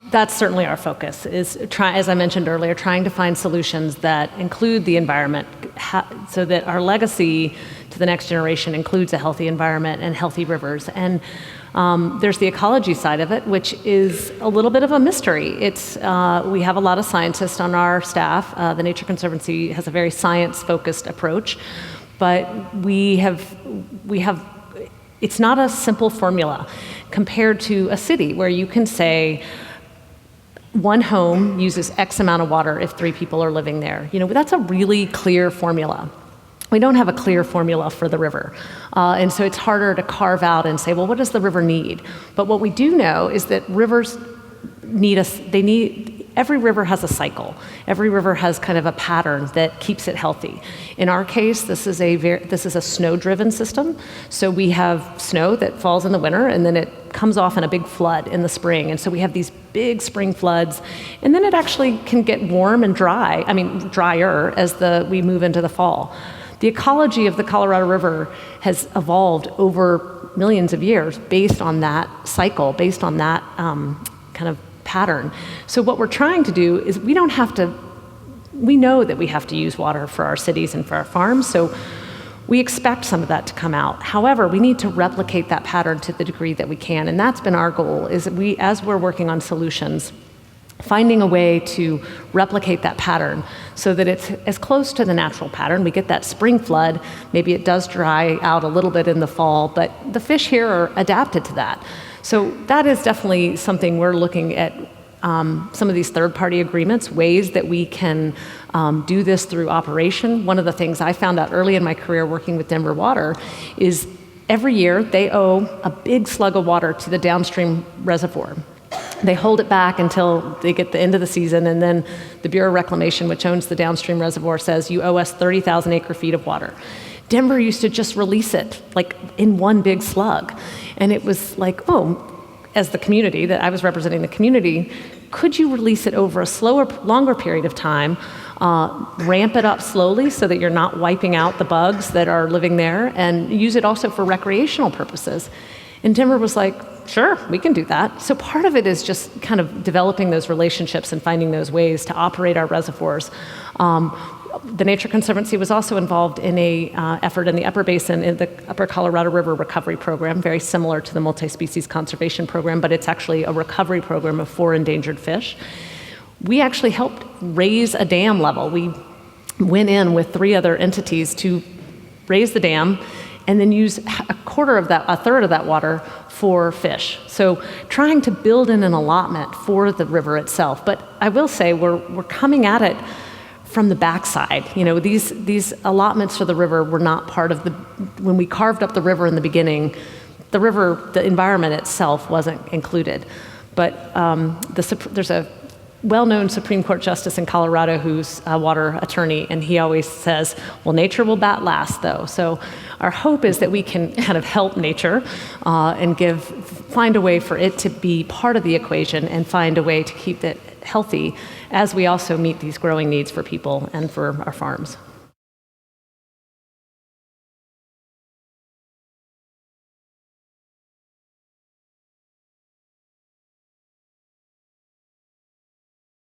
That's certainly our focus, is as I mentioned earlier, trying to find solutions that include the environment so that our legacy to the next generation includes a healthy environment and healthy rivers. And there's the ecology side of it, which is a little bit of a mystery. We have a lot of scientists on our staff. The Nature Conservancy has a very science-focused approach, but it's not a simple formula compared to a city where you can say, one home uses X amount of water if 3 people are living there. That's a really clear formula. We don't have a clear formula for the river. And so it's harder to carve out and say, well, what does the river need? But what we do know is that rivers every river has a cycle. Every river has kind of a pattern that keeps it healthy. In our case, this is a snow-driven system. So we have snow that falls in the winter, and then it comes off in a big flood in the spring. And so we have these big spring floods, and then it actually can get warm and drier as we move into the fall. The ecology of the Colorado River has evolved over millions of years based on that cycle, based on that kind of pattern. So what we're trying to do is we know that we have to use water for our cities and for our farms, so we expect some of that to come out. However, we need to replicate that pattern to the degree that we can, and that's been our goal, is that as we're working on solutions, finding a way to replicate that pattern so that it's as close to the natural pattern. We get that spring flood, maybe it does dry out a little bit in the fall, but the fish here are adapted to that. So that is definitely something we're looking at, some of these third-party agreements, ways that we can do this through operation. One of the things I found out early in my career working with Denver Water is every year they owe a big slug of water to the downstream reservoir. They hold it back until they get the end of the season, and then the Bureau of Reclamation, which owns the downstream reservoir, says you owe us 30,000 acre-feet of water. Denver used to just release it like in one big slug. And it was like, as the community, that I was representing the community, could you release it over a longer period of time, ramp it up slowly so that you're not wiping out the bugs that are living there, and use it also for recreational purposes? And Denver was like, sure, we can do that. So part of it is just kind of developing those relationships and finding those ways to operate our reservoirs. The Nature Conservancy was also involved in a effort in the upper basin, in the Upper Colorado River Recovery Program, very similar to the Multi-Species Conservation Program, but it's actually a recovery program of 4 endangered fish. We actually helped raise a dam level. We went in with 3 other entities to raise the dam and then use a third of that water for fish. So trying to build in an allotment for the river itself. But I will say we're coming at it from the backside. These allotments for the river were not part of when we carved up the river in the beginning, the environment itself wasn't included. But there's a well-known Supreme Court justice in Colorado who's a water attorney, and he always says, well, nature will bat last, though. So our hope is that we can kind of help nature and find a way for it to be part of the equation and find a way to keep it healthy as we also meet these growing needs for people and for our farms.